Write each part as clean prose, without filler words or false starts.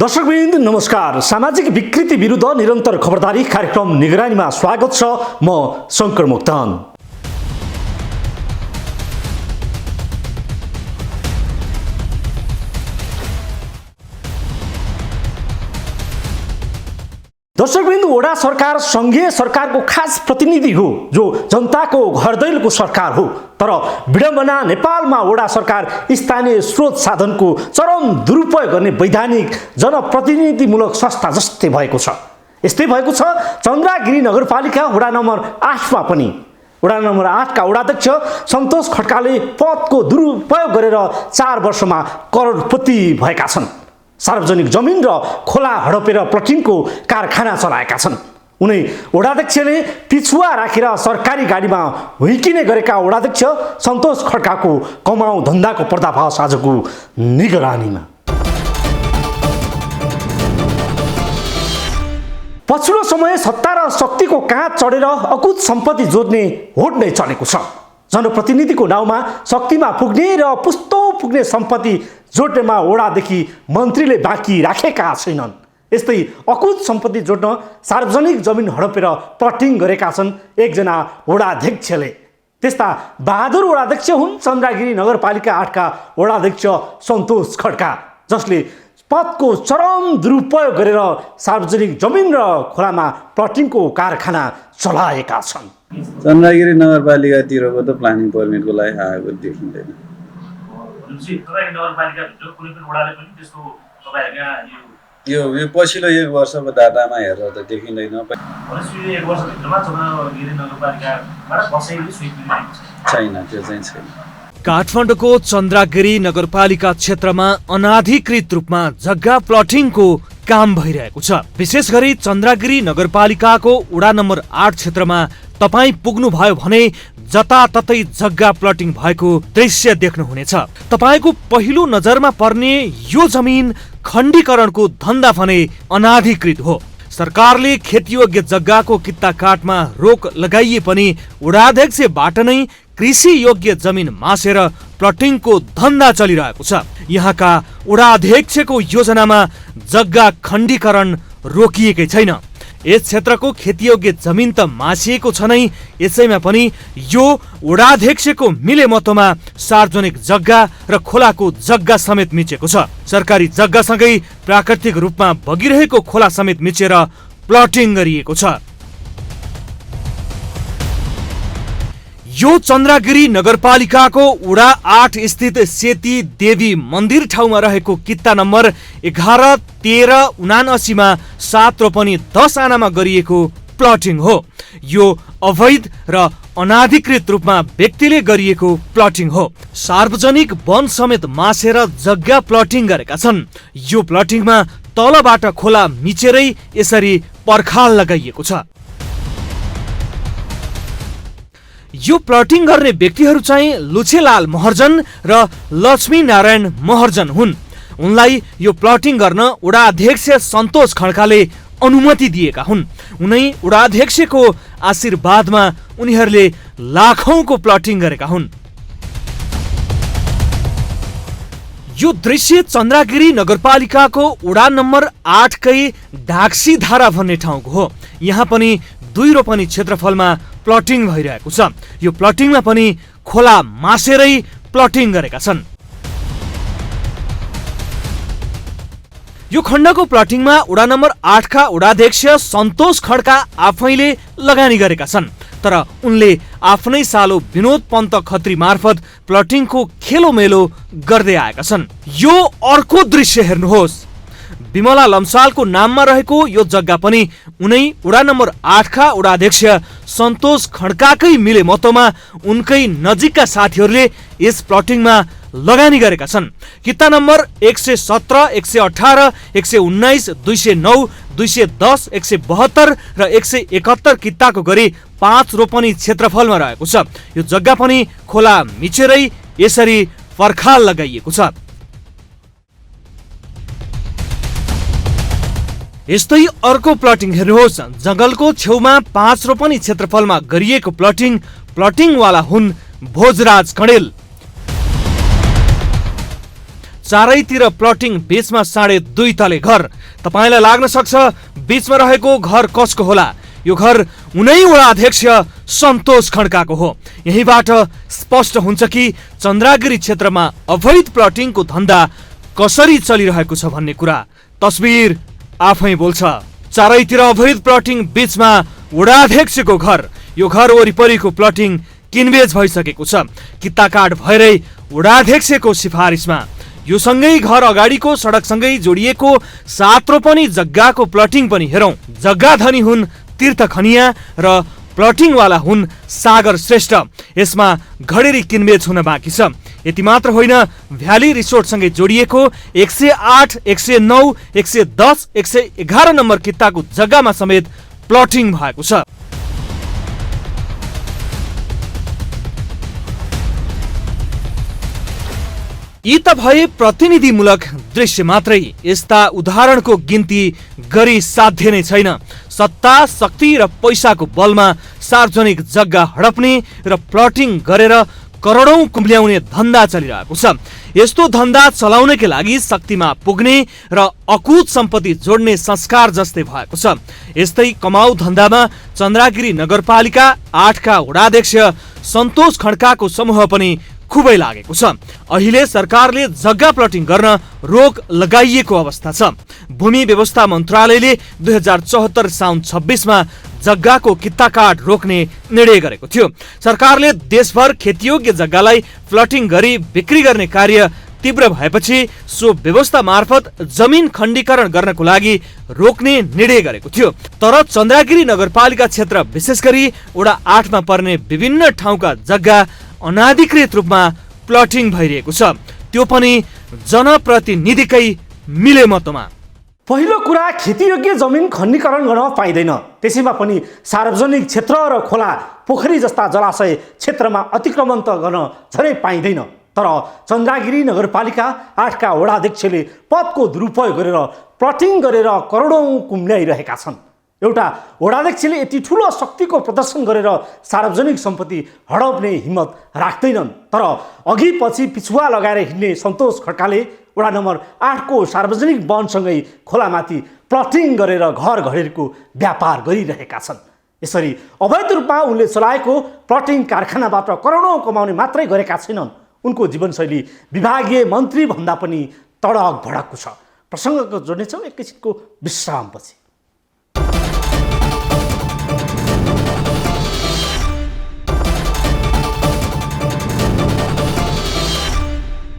दर्शकवृन्द नमस्कार। सामाजिक विकृति विरुद्ध निरन्तर खबरदारी कार्यक्रम निगरानीमा स्वागत छ। म शंकर मोक्तान। दर्शकवृन्द, वडा सरकार संघीय सरकारको खास प्रतिनिधि हो, जो जनताको घरदैलको सरकार हो। तर विडम्बना, नेपालमा वडा सरकार स्थानीय स्रोत साधनको चरम दुरुपयोग गर्ने वैधानिक जनप्रतिनिधिमूलक संस्था जस्तै भएको छ। यस्तै भएको छ चन्द्रगिरी नगरपालिका वडा नम्बर 8 मा पनि। वडा नम्बर 8 का वडाध्यक्ष सन्तोष खड्काले पदको दुरुपयोग गरेर 4 वर्षमा करोडपति भएका छन्। सार्वजनिक जमिन र खोला हडपेर प्लटिङको कारखाना चलाएका छन्। उनी वडाध्यक्षले पिछुवा राखेर सरकारी गाडीमा हुइकिने गरेका वडाध्यक्ष सन्तोष खड्काको कमाउ धन्दाको पर्दाफास आजको निगरानीमा। पछिल्लो समय सत्ता र शक्तिको काँध चढेर अकुत सम्पत्ति जोड्ने होड नै चलेको छ। जनप्रतिनिधिको नाउँमा शक्तिमा पुग्ने र पुस्तौँ पुग्ने सम्पत्ति जोड्नेमा वडादेखि मन्त्रीले बाँकी राखेका छैनन्। यस्तै अकुत सम्पत्ति जोड्न सार्वजनिक जमिन हडपेर प्लटिङ गरेका छन् एकजना वडाध्यक्षले। त्यस्ता बहादुर वडाध्यक्ष हुन् चन्द्रगिरी नगरपालिका 8 का वडाध्यक्ष सन्तोष खड्का, जसले पदको चरम दुरुपयोग गरेर सार्वजनिक जमिन र खोलामा प्लटिङको कारखाना चलाएका छन्। चन्द्रगिरी नगरपालिकातिरको त प्लानिङ पर्मिटको लागि आएको देखिँदैन। यो पछिल्लो 1 वर्षको डाटामा हेरेर त देखिँदैन। छैन, त्यो चाहिँ छैन। काठमाडौँको चन्द्रगिरी नगरपालिका क्षेत्रमा अनाधिकृत रूपमा जग्गा प्लटिङको काम भइरहेको छ। विशेष गरी चन्द्रगिरी नगरपालिकाको वडा नम्बर 8 क्षेत्रमा तपाई पुग्नुभयो भने जताततै जग्गा प्लटिङ भएको दृश्य देख्नुहुनेछ। तपाईको पहिलो नजरमा पर्ने यो जमिन खण्डीकरणको धन्दा भने अनाधिकृत हो। सरकारले खेतीयोग्य जग्गाको कित्ता काटमा रोक लगाइए पनि वडाध्यक्षबाट नै कृषि योग्य जमिन मासेर प्लटिङको धन्दा चलिरहेको छ। यहाँका वडाध्यक्षको योजनामा जग्गा खण्डीकरण रोकिएकै छैन। यस क्षेत्रको खेतीयोग्य जमिन त मासिएको छ नै, यसैमा पनि यो वडाध्यक्षको मिलेमतोमा सार्वजनिक जग्गा र खोलाको जग्गा समेत मिचेको छ। सरकारी जग्गासँगै प्राकृतिक रूपमा बगिरहेको खोला समेत मिचेर प्लटिङ गरिएको छ। यो चन्द्रगिरी नगरपालिकाको वडा 8 स्थित सेती देवी मन्दिर ठाउँमा रहेको कित्ता नम्बर 11, 13, 79 मा 7 रोपनी 10 आनामा गरिएको प्लटिङ हो। यो अवैध र अनाधिकृत रूपमा व्यक्तिले गरिएको प्लटिङ हो। सार्वजनिक वन समेत मासेर जग्गा प्लटिङ गरेका छन्। यो प्लटिङमा तलबाट खोला मिचेरै यसरी पर्खाल लगाइएको छ। यो प्लटिङ गर्ने व्यक्तिहरू चाहिँ लुछेलाल महर्जन र लक्ष्मी नारायण महर्जन हुन्। उनलाई यो प्लटिङ गर्न वडाध्यक्ष सन्तोष खड्काले अनुमति दिएका हुन्। उनै वडाध्यक्षको आशीर्वादमा उनीहरूले लाखौंको प्लटिङ गरेका हुन्। यो दृश्य चन्द्रगिरी नगरपालिकाको वडा नम्बर 8 कै ढाक्सी धारा भन्ने ठाउँको हो। यहाँ पनि 2 रोपनी क्षेत्रफलमा प्लटिङ भइरहेको छ। यो प्लटिङमा पनि खोला मासेरै प्लटिङ गरेका छन्। यो खण्डको प्लटिङमा वडा नम्बर 8 का वडाध्यक्ष सन्तोष खड्का आफैले लगानी गरेका छन्। तर उनले आफ्नै सालो विनोद पन्त खत्री मार्फत प्लटिङको खेलोमेलो गर्दै आएका छन्। यो अर्को दृश्य हेर्नुहोस्। विमला लम्सालको नाममा रहेको यो जग्गा पनि उनै वडा नम्बर 8 का वडाध्यक्ष सन्तोष खड्काकै मिलेमतोमा उनकै नजिकका साथीहरूले यस प्लटिङमा लगानी गरेका छन्। कित्ता नम्बर 117, 118, 119, 209, 210, 172 र 171 कित्ताको गरी 5 रोपनी क्षेत्रफलमा रहेको छ। यो जग्गा पनि खोला मिचेरै यसरी पर्खाल लगाइएको छ। यस्तै अर्को प्लटिङ हेर्नुहोस्। जंगलको छेउमा 5 रोपनी क्षेत्रफलमा गरिएको प्लटिङवाला हुन् भोजराज कणेल। चारैतिर प्लटिङ, बीचमा 2.5 तले घर। तपाईलाई लाग्न सक्छ बीचमा रहेको घर कसको होला? यो घर उनै वडा अध्यक्ष सन्तोष खड्काको हो। यहीबाट स्पष्ट हुन्छ कि चन्द्रागिरी क्षेत्रमा अवैध प्लटिङको धन्दा कसरी चलिरहेको छ भन्ने कुरा। तस्बिर आफै बोल्छ। चारैतिर अवैध प्लटिङ, बीचमा वडा अध्यक्षको घर। यो घर वरिपरिको प्लटिङ किनबेच भइसकेको छ, किताकाट भएरै वडा अध्यक्षको सिफारिसमा। यो सँगै घर अगाडिको सडकसँगै जोडिएको 7 रोपनी जग्गाको प्लटिङ पनि हेरौँ। जग्गा धनी हुन् तीर्थ खनिया र प्लटिङवाला हुन् सागर श्रेष्ठ। यसमा घडेरी किनबेच हुन बाँकी छ। यति मात्र होइन, भ्याली रिसोर्टसँगै जोडिएको 108, 109, 110, 111 नम्बर कित्ताको जग्गामा समेत प्लटिङ भएको छ। यी त भए प्रतिनिधिमूलक दृश्य मात्रै। यस्ता उदाहरणको गिन्ती गरी साध्य नै छैन। सत्ता, शक्ति र पैसाको बलमा सार्वजनिक जग्गा हडप्ने र प्लटिङ गरेर करोडौं कुम्ल्याउने धन्दा चलिरहेको छ। यस्तो धन्दा चलाउनकै लागि शक्तिमा पुग्ने र अकुत सम्पत्ति जोड्ने संस्कार जस्तै भएको छ। यस्तै कमाउ धन्दामा चन्द्रागिरी नगरपालिका 8 का वडाध्यक्ष सन्तोष खड्काको समूह पनि खुबै लागेको छ। अहिले सरकारले जग्गा प्लटिङ गर्न रोक लगाइएको अवस्था छ। भूमि व्यवस्था मन्त्रालयले 2074 साउन 26 मा जग्गाको कित्ताकाट रोक्ने निर्णय गरेको थियो। सरकारले देशभर खेतीयोग्य जग्गालाई प्लटिङ गरी बिक्री गर्ने कार्य तीव्र भएपछि सो व्यवस्था मार्फत जमिन खण्डीकरण गर्नको लागि रोक्ने निर्णय गरेको थियो। तर चन्द्रागिरी नगरपालिका क्षेत्र विशेष गरी वडा 8 मा पर्ने विभिन्न ठाउँका जग्गा अनाधिकृत रूपमा प्लटिङ भइरहेको छ, त्यो पनि जनप्रतिनिधिकै मिलेमतोमा। पहिलो कुरा, खेतीयोग्य जमिन खण्डीकरण गर्न पाइँदैन। त्यसैमा पनि सार्वजनिक क्षेत्र र खोला, पोखरी जस्ता जलाशय क्षेत्रमा अतिक्रमण त गर्न झनै पाइँदैन। तर चन्द्रागिरी नगरपालिका 8 का वडाध्यक्षले पदको दुरुपयोग गरेर प्लटिङ गरेर करोडौं कुम्ल्याइरहेका छन्। एउटा वडाध्यक्षले यति ठुलो शक्तिको प्रदर्शन गरेर सार्वजनिक सम्पत्ति हडप्ने हिम्मत राख्दैनन्। तर अघि पछि पिछुवा लगाएर हिँड्ने सन्तोष खड्काले वडा नम्बर 8 को सार्वजनिक वनसँगै खोलामाथि प्लटिङ गरेर घर घडेरीको व्यापार गरिरहेका छन्। यसरी अवैध रूपमा उनले चलाएको प्लटिङ कारखानाबाट करोडौं कमाउने मात्रै गरेका छैनन्। उनको जीवनशैली विभागीय मन्त्री भन्दा पनि तडक भडकको छ। प्रसङ्गको जोड्नेछौँ एकैछिनको विश्रामपछि।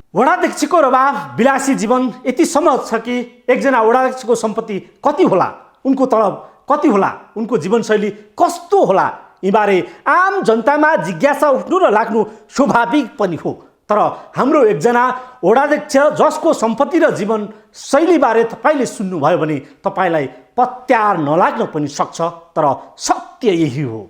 वडाध्यक्षको रवाब, विलासी जीवन यति समझ छ कि एकजना वडाध्यक्षको सम्पत्ति कति होला, उनको तलब कति होला, उनको जीवनशैली कस्तो होला, यीबारे आम जनतामा जिज्ञासा उठ्नु र लाग्नु स्वाभाविक पनि हो। तर हाम्रो एकजना वडाध्यक्ष जसको सम्पत्ति र जीवन शैलीबारे तपाईँले सुन्नुभयो भने तपाईँलाई पत्यार नलाग्न पनि सक्छ, तर सत्य यही हो।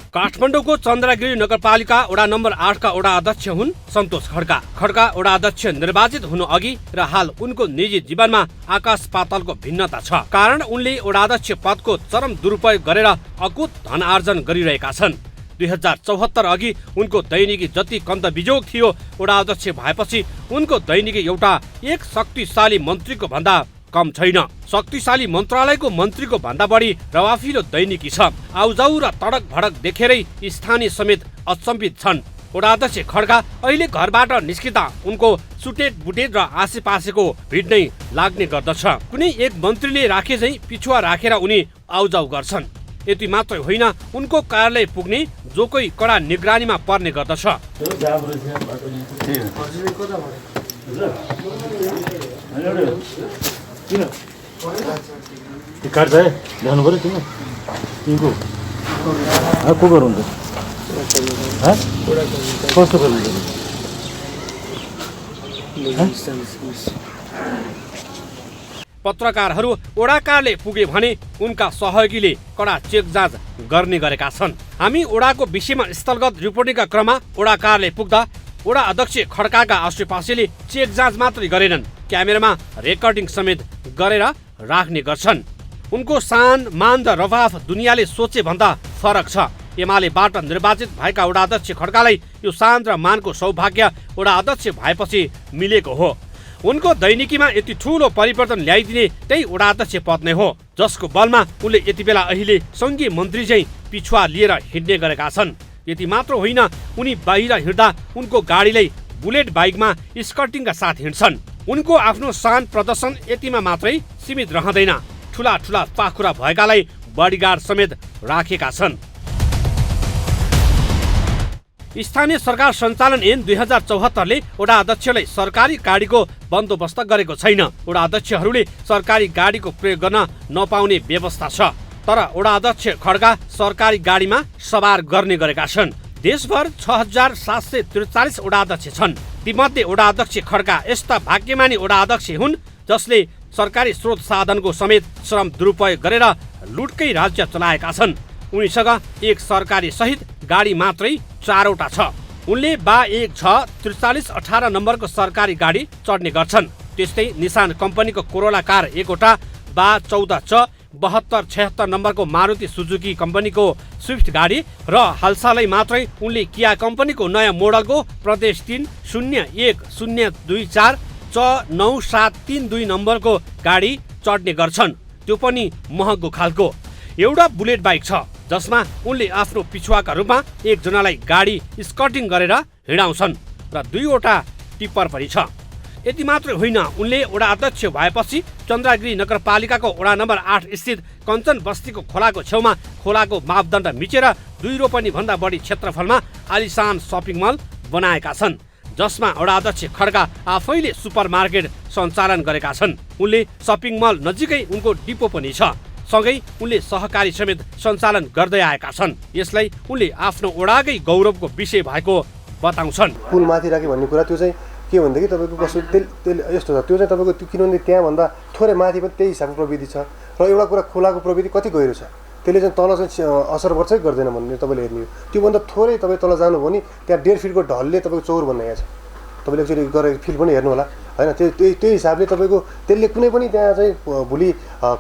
काठमाडौँको चन्द्रागिरी नगरपालिका वडा नम्बर 8 का वडा अध्यक्ष हुन् सन्तोष खड्का। खड्का वडा अध्यक्ष निर्वाचित हुनु अघि र हाल उनको निजी जीवनमा आकाश पातालको भिन्नता छ। कारण उनले वडा अध्यक्ष पदको चरम दुरुपयोग गरेर अकुत धन आर्जन गरिरहेका छन्। 2074 अघि उनको दैनिकी जति कन्द बिजोग थियो, वडा अध्यक्ष भएपछि उनको दैनिकी एउटा एक शक्तिशाली मन्त्रीको भन्दा कम छैन। शक्तिशाली मन्त्रालयको मन्त्रीको भन्दा बढी रवाफिलो दैनिकी छ। आउजाउ र तडक भडक देखेरै स्थानीय समेत अचम्बित छन्। वडा अध्यक्ष खड्का अहिले घरबाट निस्किँदा उनको सुटेट बुटेट र आसेपासेको भिड नै लाग्ने गर्दछ। कुनै एक मन्त्रीले राखे झै पिछुवा राखेर उनी आउजाउ गर्छन्। यति मात्रै होइन, उनको कार्यालय पुग्ने जो कोही कडा निगरानीमा पर्ने गर्दछ। कार्ड चाहिँ ल्याउनु पऱ्यो किन तिमीको को गरौँ कस्तो गर्नु पत्रकारहरू वडा कार्यालय पुगे भने उनका सहयोगीले कडा चेक जाँच गर्ने गरेका छन्। हामी वडाको विषयमा स्थलगत रिपोर्टिङका क्रममा वडा कार्यालय पुग्दा वडा अध्यक्ष खड्काका आसेपासेले चेक जाँच मात्रै गरेनन्, क्यामेरामा रेकर्डिङ समेत गरेर राख्ने गर्छन्। उनको सान, मान र रवाफ दुनियाँले सोचे भन्दा फरक छ। एमालेबाट निर्वाचित भएका वडा अध्यक्ष खड्कालाई यो शान र मानको सौभाग्य वडा अध्यक्ष भएपछि मिलेको हो। उनको दैनिकीमा यति ठूलो परिवर्तन ल्याइदिने त्यही वडा अध्यक्ष पद नै हो, जसको बलमा उनले यति बेला अहिले सङ्घीय मन्त्री चाहिँ पिछुवा लिएर हिँड्ने गरेका छन्। यति मात्र होइन, उनी बाहिर हिँड्दा उनको गाडीलाई बुलेट बाइकमा स्कर्टिङका साथ हिँड्छन्। उनको आफ्नो शान प्रदर्शन यतिमा मात्रै सीमित रहँदैन, ठुला ठुला पाखुरा भएकालाई बडीगार्ड समेत राखेका छन्। स्थानीय सरकार सञ्चालन ऐन 2074ले वडा अध्यक्षलाई सरकारी गाडीको बन्दोबस्त गरेको छैन। वडा अध्यक्षहरूले सरकारी गाडीको प्रयोग गर्न नपाउने व्यवस्था छ, तर वडा अध्यक्ष खड्का सरकारी गाडीमा सवार गर्ने गरेका छन्। देशभर 6743 वडा अध्यक्ष छन्। तीमध्ये वडा अध्यक्ष खड्का यस्ता भाग्यमानी वडा अध्यक्ष हुन् जसले सरकारी स्रोत साधनको समेत श्रम दुरुपयोग गरेर लुटकै राज्य चलाएका छन्। उनीसँग एक सरकारी सहित गाडी मात्रै 4वटा छ। उनले बा 1-6-43-18 नम्बरको सरकारी गाडी चढ्ने गर्छन्। त्यस्तै निसान कम्पनीको कोरोला कार 1वटा, बा 14-72-76 नम्बरको मारुति सुजुकी कम्पनीको स्विफ्ट गाडी र हालसालै मात्रै उनले किया कम्पनीको नयाँ मोडलको प्रदेश 3-01-024-9732 नम्बरको गाडी चढ्ने गर्छन्। त्यो पनि महँगो खालको। एउटा बुलेट बाइक छ जसमा उनले आफ्नो पिछुवाका रूपमा एकजनालाई गाडी स्कर्टिङ गरेर हिँडाउँछन् र 2वटा टिप्पर पनि छ। यति मात्र होइन, उनले वडा अध्यक्ष भएपछि चन्द्रागिरी नगरपालिकाको वडा नम्बर 8 स्थित कञ्चन बस्तीको खोलाको छेउमा खोलाको मापदण्ड मिचेर 2 रोपनी भन्दा बढी क्षेत्रफलमा आलिशान सपिङ मल बनाएका छन्, जसमा वडा अध्यक्ष खड्का आफैले सुपरमार्केट सञ्चालन गरेका छन्। उनले सपिङ मल नजिकै उनको डिपो पनि छ। सँगै उनले सहकारी समेत सञ्चालन गर्दै आएका छन्। यसलाई उनले आफ्नो वडाकै गौरवको विषय भएको बताउँछन्। पुल माथि राखे भन्ने कुरा त्यो चाहिँ के भनेदेखि तपाईँको कसो तेल यस्तो छ, त्यो चाहिँ तपाईँको त्यो किनभने त्यहाँभन्दा थोरै माथि पनि त्यही हिसाबको प्रविधि छ र एउटा कुरा खोलाको प्रविधि कति गहिरो छ, त्यसले चाहिँ तल चाहिँ असर गर्छै गर्दैन भन्ने तपाईँले हेर्ने हो। त्योभन्दा थोरै तपाईँ तल जानुभयो भने त्यहाँ 1.5 फिटको ढलले तपाईँको चौर बनाएको छ। तपाईँले एकचोटि गरेर फिल पनि हेर्नु होला होइन। त्यही हिसाबले तपाईँको त्यसले कुनै पनि त्यहाँ चाहिँ भोलि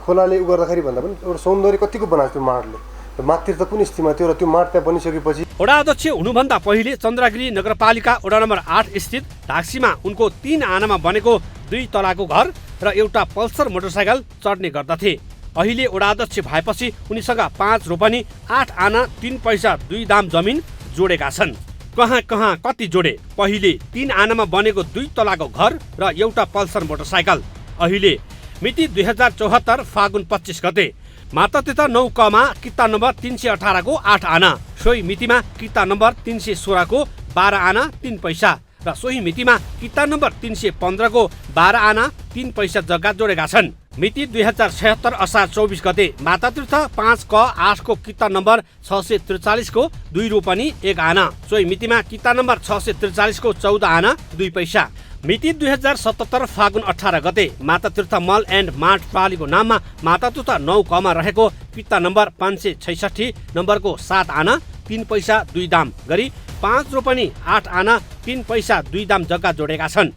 खोलाले उ गर्दाखेरि भन्दा पनि एउटा सौन्दर्य कतिको बनाएको त्यो माटले। माथितिर त कुन स्थितिमा थियो र त्यो माट त्यहाँ बनिसकेपछि। वडा अध्यक्ष हुनुभन्दा पहिले चन्द्रागिरी नगरपालिका वडा नम्बर 8 स्थित ढाक्सीमा उनको 3 आनामा बनेको 2 तलाको घर र एउटा पल्सर मोटरसाइकल चढ्ने गर्दथे। अहिले वडा अध्यक्ष भएपछि उनीसँग 5 रोपनी 8 आना 3 पैसा 2 दाम जमिन जोडेका छन्। कहाँ कहाँ कति जोडे। पहिले 3 आनामा बनेको 2 तलाको घर र एउटा पल्सर मोटरसाइकल। अहिले मिति 2074 फागुन 25 गते मातहतुता 9 कमा किता नम्बर 318 को 8 आना, सोही मितिमा किता नम्बर 316 को 12 आना 3 पैसा र सोही मितिमा किता नम्बर 315 को 12 आना 3 पैसा जग्गा जोडेका छन्। मिति 2076 असार 24 गते मातहतुता 5 क 8 को किता नम्बर 643 को 2 रोपनी 1 आना, सोही मितिमा किता नम्बर 643 को 14 आना 2 पैसा। मिति 2077 फागुन 18 गते मातातीर्थ मल एन्ड मार्ट प्रणालीको नाममा मातातीर्थ 9 कमा रहेको किता नम्बर 566 नम्बरको 7 आना 3 पैसा 2 दाम गरी 5 रोपनी 8 आना 3 पैसा 2 दाम जग्गा जोडेका छन्।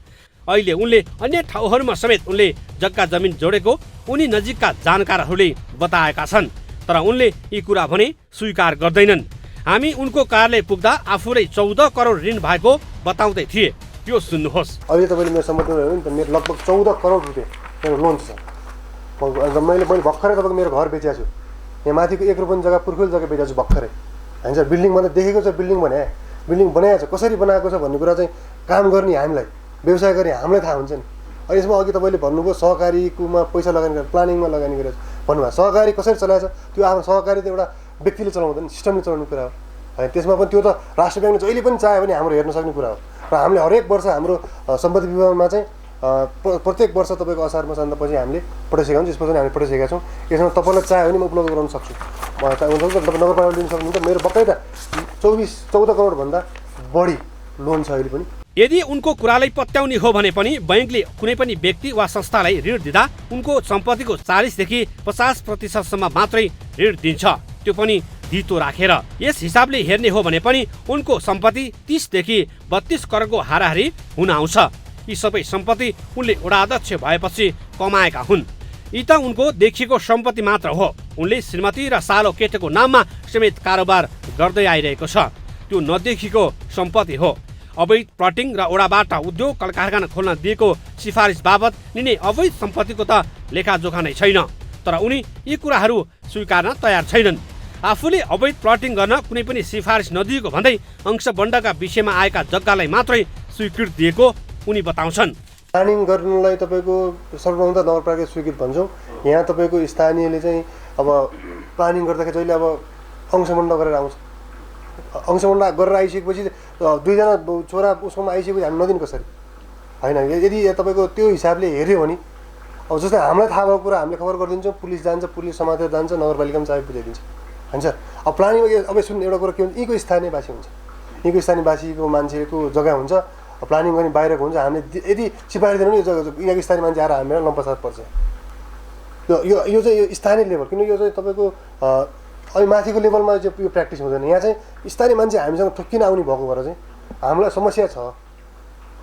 अहिले उनले अन्य ठाउँहरूमा समेत उनले जग्गा जमिन जोडेको उनी नजिकका जानकारहरूले बताएका छन्, तर उनले यी कुरा भने स्वीकार गर्दैनन्। हामी उनको कार्यालय पुग्दा आफूले 14 करोड ऋण भएको बताउँदै थिए। यो सुन्नुहोस्। अहिले तपाईँले मेरो सम्पत्ति हेर्नु नि त, मेरो लगभग 14 करोड रुपियाँ मेरो लोन छ। मैले भर्खरै तपाईँको मेरो घर बेचेको छु। यहाँ माथिको 1 रोपनी जग्गा पुर्खुल जग्गा बेचेको छु भर्खरै होइन सर। बिल्डिङ मात्रै देखेको छ, बिल्डिङ बनाएको छ, कसरी बनाएको छ भन्ने कुरा चाहिँ काम गर्ने हामीलाई, व्यवसाय गर्ने हामीलाई थाहा हुन्छ नि। अब यसमा अघि तपाईँले भन्नुभयो सहकारीकोमा पैसा लगानी गरेर प्लानिङमा लगानी गरेर भन्नुभयो। सहकारी कसरी चलाएछ त्यो आफ्नो सहकारी त एउटा व्यक्तिले चलाउँदैन, सिस्टमले चलाउने कुरा हो होइन। त्यसमा पनि त्यो त राष्ट्र ब्याङ्कले जहिले पनि चाह्यो भने हाम्रो हेर्न सक्ने कुरा हो। र हामीले हरेक वर्ष हाम्रो सम्पत्ति विभागमा चाहिँ प्रत्येक वर्ष तपाईँको असारमा सन्दापछि हामीले पठाइसकेका हुन्छ। यसपछि हामीले पठाइसकेका छौँ। यसमा तपाईँलाई चाह्यो भने म उपलब्ध गराउन सक्छु। नगरपालिकाले लिन सक्नुहुन्छ। मेरो बकाइदा 14 करोडभन्दा बढी लोन छ अहिले पनि। यदि उनको कुरालाई पत्याउने हो भने पनि बैंकले कुनै पनि व्यक्ति वा संस्थालाई ऋण दिँदा उनको सम्पत्तिको 40 देखि 50% मात्रै ऋण दिन्छ, त्यो पनि धितो राखेर। यस हिसाबले हेर्ने हो भने पनि उनको सम्पत्ति 30 देखि 32 करोडको हाराहारी हुन आउँछ। यी सबै सम्पत्ति उनले वडा अध्यक्ष भएपछि कमाएका हुन्। यी त उनको देखिएको सम्पत्ति मात्र हो। उनले श्रीमती र सालो केटोको नाममा समेत कारोबार गर्दै आइरहेको छ। त्यो नदेखिको सम्पत्ति हो। अवैध प्लटिङ र ओडाबाट उद्योग कल कारखाना खोल्न दिएको सिफारिस बाबत लिने अवैध सम्पत्तिको त लेखाजोखा नै छैन। तर उनी यी कुराहरू स्वीकार्न तयार छैनन्। आफूले अवैध प्लटिङ गर्न कुनै पनि सिफारिस नदिएको भन्दै अंशबन्डका विषयमा आएका जग्गालाई मात्रै स्वीकृति दिएको उनी बताउँछन्। प्लानिङ गर्नलाई तपाईँको सर्वप्रथम त नगरपालिका स्वीकृत भन्छौँ। यहाँ तपाईँको स्थानीयले चाहिँ अब प्लानिङ गर्दाखेरि जहिले अब अंशबन्ड गरेर आउँछ। अंशबन्ड गरेर आइसकेपछि दुईजना छोरा उसकोमा आइसकेपछि हामी नदिनु कसरी होइन। यदि तपाईँको त्यो हिसाबले हेऱ्यो भने अब जस्तै हामीलाई थाहा भएको कुरा हामीले खबर गरिदिन्छौँ, पुलिस जान्छ, पुलिस समातेर जान्छ, नगरपालिकामा चाबी बुझाइदिन्छ हुन्छ। अब प्लानिङ अब सुन्नु एउटा कुरा के हुन्छ, यहीँको स्थानीयवासी हुन्छ, यहीँको स्थानीयवासीको मान्छेको जग्गा हुन्छ, प्लानिङ गर्ने बाहिरको हुन्छ। हामीले यदि सिफारिस दिनु भने यो जग्गा यहाँको स्थानीय मान्छे आएर हामीलाई लम्पसार पर्छ। यो चाहिँ यो स्थानीय लेभल, किन यो चाहिँ तपाईँको अहिले माथिको लेभलमा चाहिँ यो प्र्याक्टिस हुँदैन। यहाँ चाहिँ स्थानीय मान्छे हामीसँग ठोक्किन आउने भएको भएर चाहिँ हामीलाई समस्या छ।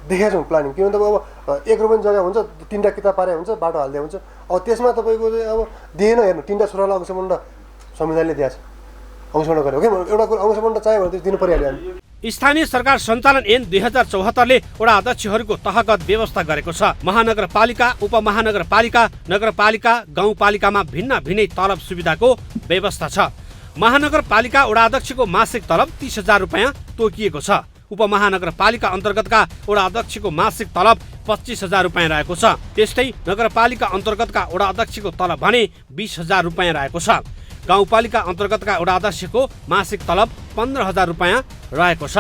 देखेका छौँ प्लानिङ किनभने तपाईँ अब 1 रुपियाँ जग्गा हुन्छ, 3टा किताब पारे हुन्छ, बाटो हाल्दै हुन्छ। अब त्यसमा तपाईँको चाहिँ अब दिएन हेर्नु, 3टा छोरालाई अंशबन्ड संविधानले दिएको छ, अंशबन्ड गर्यो ओके। एउटा कुरा अंशबन्ड चाहियो भने दिनु परिहाल्यो। स्थानीय सरकार सञ्चालन ऐन 2074ले वडा अध्यक्षहरूको तहगत व्यवस्था गरेको छ। महानगरपालिका, उपमहानगरपालिका, नगरपालिका, गाउँपालिकामा भिन्न भिन्नै तलब सुविधाको व्यवस्था छ। महानगरपालिका वडा अध्यक्षको मासिक तलब 30,000 रुपियाँ तोकिएको छ। उपमहानगरपालिका अन्तर्गतका वडा अध्यक्षको मासिक तलब 25,000 रुपियाँ रहेको छ। त्यस्तै नगरपालिका अन्तर्गतका वडा अध्यक्षको तलब भने 20,000 रुपियाँ रहेको छ। गाउँपालिका अन्तर्गतका वडा अध्यक्षको मासिक तलब 15,000 रुपियाँ रहेको छ।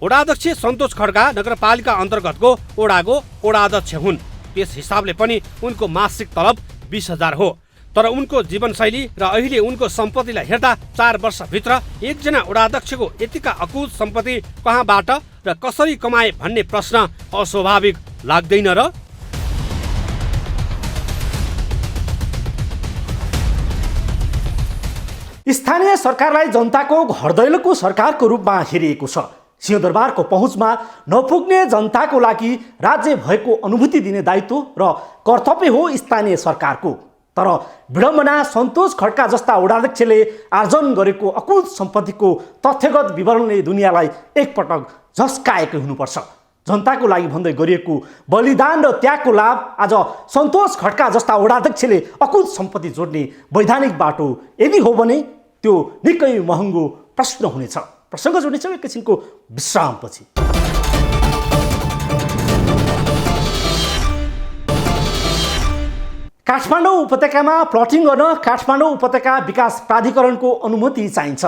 वडा अध्यक्ष सन्तोष खड्का नगरपालिका अन्तर्गतको वडाको वडा अध्यक्ष हुन्। त्यस हिसाबले पनि उनको मासिक तलब 20,000 हो। तर उनको जीवनशैली र अहिले उनको सम्पत्तिलाई हेर्दा 4 वर्षभित्र एकजना वडा अध्यक्षको यतिका अकुत सम्पत्ति कहाँबाट र कसरी कमाए भन्ने प्रश्न अस्वाभाविक लाग्दैन र? स्थानीय सरकारलाई जनताको घरदैलोको सरकारको रूपमा हेरिएको छ। सिंहदरबारको पहुँचमा नपुग्ने जनताको लागि राज्य भएको अनुभूति दिने दायित्व र कर्तव्य हो स्थानीय सरकारको। तर विडम्बना सन्तोष खड्का जस्ता वडाध्यक्षले आर्जन गरेको अकुत सम्पत्तिको तथ्यगत विवरणले दुनियाँलाई एकपटक झस्काएको हुनुपर्छ। जनताको लागि भन्दै गरिएको बलिदान र त्यागको लाभ आज सन्तोष खड्का जस्ता वडाध्यक्षले अकुत सम्पत्ति जोड्ने वैधानिक बाटो यदि हो भने त्यो निकै महँगो प्रश्न हुनेछ। प्रसङ्ग जोड्नेछौँ एकैछिनको विश्रामपछि। काठमाडौँ उपत्यकामा प्लटिङ गर्न काठमाडौँ उपत्यका विकास प्राधिकरणको अनुमति चाहिन्छ।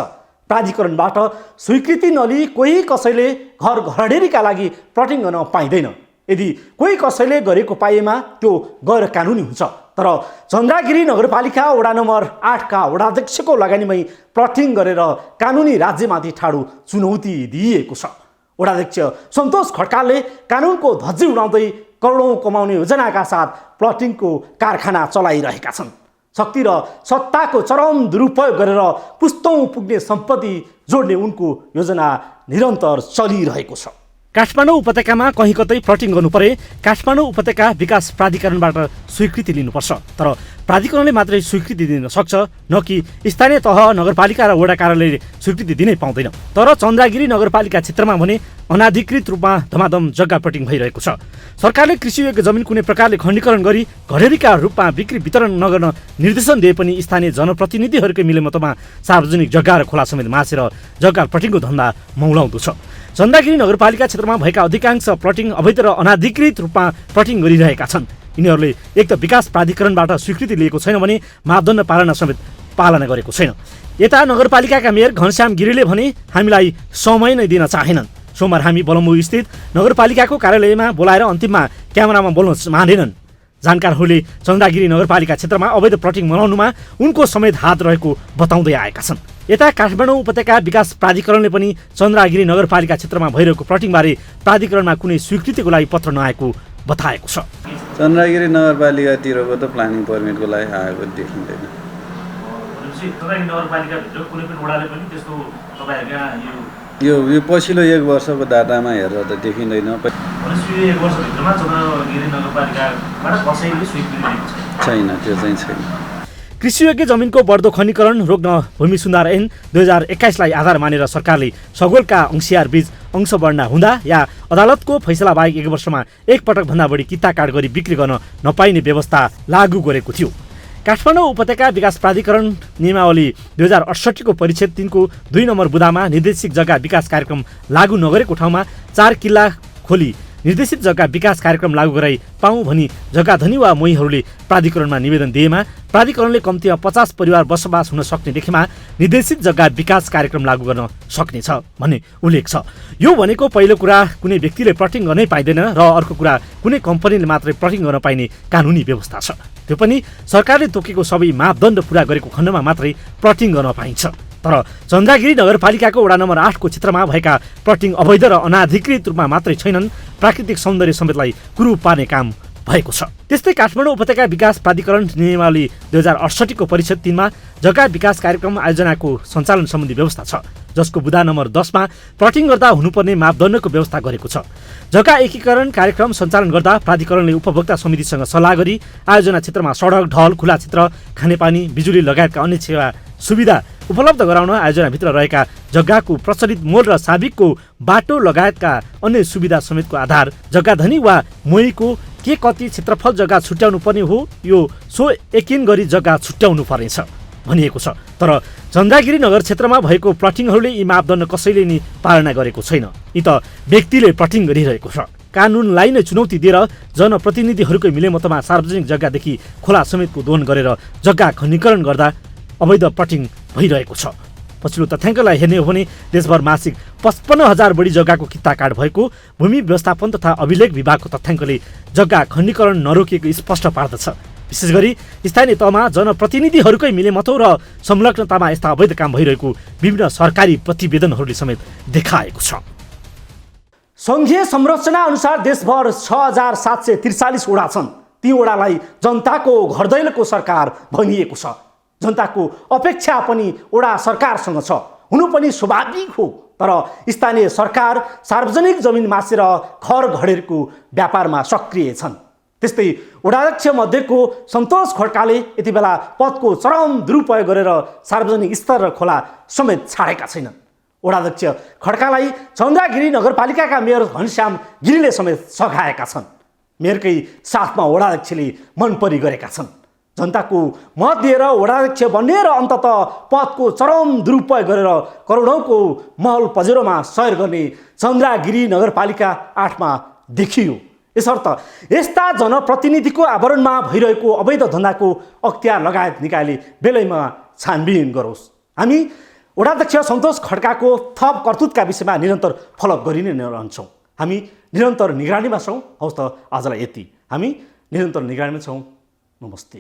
प्राधिकरणबाट स्वीकृति नलिई कोही कसैले घर घरडेरीका लागि प्लटिङ गर्न पाइँदैन। यदि कोही कसैले गरेको पाइएमा त्यो गैर कानुनी हुन्छ। तर चन्द्रागिरी नगरपालिका वडा नम्बर 8 का वडाध्यक्षको लगानीमै प्लटिङ गरेर कानुनी राज्यमाथि ठाडो चुनौती दिइएको छ। वडाध्यक्ष सन्तोष खड्काले कानुनको धज्जी उडाउँदै करोडौँ कमाउने योजनाका साथ प्लटिङको कारखाना चलाइरहेका छन्। शक्ति र सत्ताको चरम दुरुपयोग गरेर पुस्तौँ पुग्ने सम्पत्ति जोड्ने उनको योजना निरन्तर चलिरहेको छ। काठमाडौँ उपत्यकामा कहीँ कतै प्लटिङ गर्नु परे काठमाडौँ उपत्यका विकास प्राधिकरणबाट स्वीकृति लिनुपर्छ। तर प्राधिकरणले मात्रै स्वीकृति दिन सक्छ, न कि स्थानीय तह नगरपालिका र वडा कार्यालयले स्वीकृति दिनै पाउँदैन। तर चन्द्रागिरी नगरपालिका क्षेत्रमा भने अनाधिकृत रूपमा धमाधम जग्गा प्लटिङ भइरहेको छ। सरकारले कृषियोग्य जमिन कुनै प्रकारले खण्डीकरण गरी घरेरीका रूपमा बिक्री वितरण नगर्न निर्देशन दिए पनि स्थानीय जनप्रतिनिधिहरूकै मिलेमतोमा सार्वजनिक जग्गा र खोला समेत मासेर जग्गा प्लटिङको धन्दा मौलाउँदो छ। चन्द्रागिरी नगरपालिका क्षेत्रमा भएका अधिकांश प्लटिङ अवैध र अनाधिकृत रूपमा प्लटिङ गरिरहेका छन्। यिनीहरूले एक त विकास प्राधिकरणबाट स्वीकृति लिएको छैन भने मापदण्ड पालना समेत पालना गरेको छैन। यता नगरपालिकाका मेयर घनश्याम गिरीले भने हामीलाई समय नै दिन चाहेनन्। सोमबार हामी बलम्बु स्थित नगरपालिकाको कार्यालयमा बोलाएर अन्तिममा क्यामेरामा बोल्न मानेनन्। जानकारहरूले चन्द्रागिरी नगरपालिका क्षेत्रमा अवैध प्लटिङ मनाउनुमा उनको समेत हात रहेको बताउँदै आएका छन्। यता काठमाडौँ उपत्यका विकास प्राधिकरणले पनि चन्द्रागिरी नगरपालिका क्षेत्रमा भइरहेको प्लटिङबारे प्राधिकरणमा कुनै स्वीकृतिको लागि पत्र नआएको बताएको छ। चन्द्रागिरी नगरपालिकातिरको त प्लानिङ पर्मिटको लागि आएको देखिँदैन। यो पछिल्लो 1 वर्षको डाटामा हेर्दा त देखिँदैन। छैन, त्यो चाहिँ छैन। कृषियोग्य जमिनको बढ्दो खनीकरण रोक्न भूमि सुधार ऐन 2021लाई आधार मानेर सरकारले सगोलका अंशियार बीज अंश बढ्ना हुँदा या अदालतको फैसला बाहेक 1 वर्षमा एक पटकभन्दा बढी किता काट गरी बिक्री गर्न नपाइने व्यवस्था लागू गरेको थियो। काठमाडौँ उपत्यका विकास प्राधिकरण नियमावली 2068 को परिच्छेद 3 को 2 नम्बर बुदामा निर्देशित जग्गा विकास कार्यक्रम लागू नगरेको ठाउँमा 4 किल्ला खोली निर्देशित जग्गा विकास कार्यक्रम लागू गराई पाऊँ भनी जग्गा धनी वा मोहीहरूले प्राधिकरणमा निवेदन दिएमा प्राधिकरणले कम्तीमा 50 परिवार बसोबास हुन सक्ने लेखेमा निर्देशित जग्गा विकास कार्यक्रम लागू गर्न सक्नेछ भन्ने उल्लेख छ। यो भनेको पहिलो कुरा कुनै व्यक्तिले प्लटिङ गर्नै पाइँदैन र अर्को कुरा कुनै कम्पनीले मात्रै प्लटिङ गर्न पाइने कानुनी व्यवस्था छ। त्यो पनि सरकारले तोकेको सबै मापदण्ड पूरा गरेको खण्डमा मात्रै प्लटिङ गर्न पाइन्छ। तर चन्द्रागिरी नगरपालिकाको वडा नम्बर 8 को क्षेत्रमा भएका प्लटिङ अवैध र अनाधिकृत रूपमा मात्रै छैनन्, प्राकृतिक सौन्दर्य समेतलाई कुरूप पार्ने काम भएको छ। त्यस्तै काठमाडौँ उपत्यका विकास प्राधिकरण नियमावली 2068 को परिच्छेद 3 मा जग्गा विकास कार्यक्रम आयोजनाको सञ्चालन सम्बन्धी व्यवस्था छ, जसको बुदा नम्बर 10 मा प्लटिङ गर्दा हुनुपर्ने मापदण्डको व्यवस्था गरेको छ। जग्गा एकीकरण कार्यक्रम सञ्चालन गर्दा प्राधिकरणले उपभोक्ता समितिसँग सल्लाह गरी आयोजना क्षेत्रमा सडक, ढल, खुला क्षेत्र, खानेपानी, बिजुली लगायतका अन्य सेवा सुविधा उपलब्ध गराउन आयोजनाभित्र रहेका जग्गाको प्रचलित मोल र साबिकको बाटो लगायतका अन्य सुविधा समेतको आधार जग्गा धनी वा मोहीको के कति क्षेत्रफल जग्गा छुट्याउनु पर्ने हो यो सो एकिन गरी जग्गा छुट्याउनु पर्नेछ भनिएको छ। तर चन्द्रागिरी नगर क्षेत्रमा भएको प्लटिङहरूले यी मापदण्ड कसैले नि पालना गरेको छैन। यी त व्यक्तिले प्लटिङ गरिरहेको छ। कानुनलाई नै चुनौती दिएर जनप्रतिनिधिहरूकै मिलेमतमा सार्वजनिक जग्गादेखि खोला समेतको दोहन गरेर जग्गा खनीकरण गर्दा अवैध प्लटिङ भइरहेको छ। पछिल्लो तथ्याङ्कलाई हेर्ने हो भने देशभर मासिक 55,000 बढी जग्गाको किता काट भएको भूमि व्यवस्थापन तथा अभिलेख विभागको तथ्याङ्कले जग्गा खनीकरण नरोकिएको स्पष्ट पार्दछ। विशेष गरी स्थानीय तहमा जनप्रतिनिधिहरूकै मिलेमतो र संलग्नतामा यस्ता अवैध काम भइरहेको विभिन्न सरकारी प्रतिवेदनहरूले समेत देखाएको छ। सङ्घीय संरचना अनुसार देशभर 6,743 वडा छन्। ती वडालाई जनताको घरदैलोको सरकार भनिएको छ। जनताको अपेक्षा पनि वडा सरकारसँग छ, हुनु पनि स्वाभाविक हो। तर स्थानीय सरकार सार्वजनिक जमिन मासेर घर घडेरको व्यापारमा सक्रिय छन्। त्यस्तै वडाध्यक्ष मध्येको सन्तोष खड्काले यति बेला पदको चरम दुरुपयोग गरेर सार्वजनिक स्तर र खोला समेत छाडेका छैनन्। वडाध्यक्ष खड्कालाई चन्द्रागिरी नगरपालिकाका मेयर घनश्याम गिरीले समेत सघाएका छन्। मेयरकै साथमा वडाध्यक्षले मन परी गरेका छन्। जनताको मत दिएर वडाध्यक्ष बन्ने र अन्ततः पदको चरम दुरुपयोग गरेर करोडौँको महल पजेरोमा सयर गर्ने चन्द्रागिरी नगरपालिका 8 मा देखियो। यसर्थ यस्ता जनप्रतिनिधिको आवरणमा भइरहेको अवैध धन्दाको अख्तियार लगायत निकायले बेलैमा छानबिन गरोस्। हामी वडाध्यक्ष सन्तोष खड्काको थप करतुतका विषयमा निरन्तर फलोअप गरि नै रहन्छौँ। हामी निरन्तर निगरानीमा छौँ। हवस् त आजलाई यति। हामी निरन्तर निगरानीमा छौँ। नमस्ते।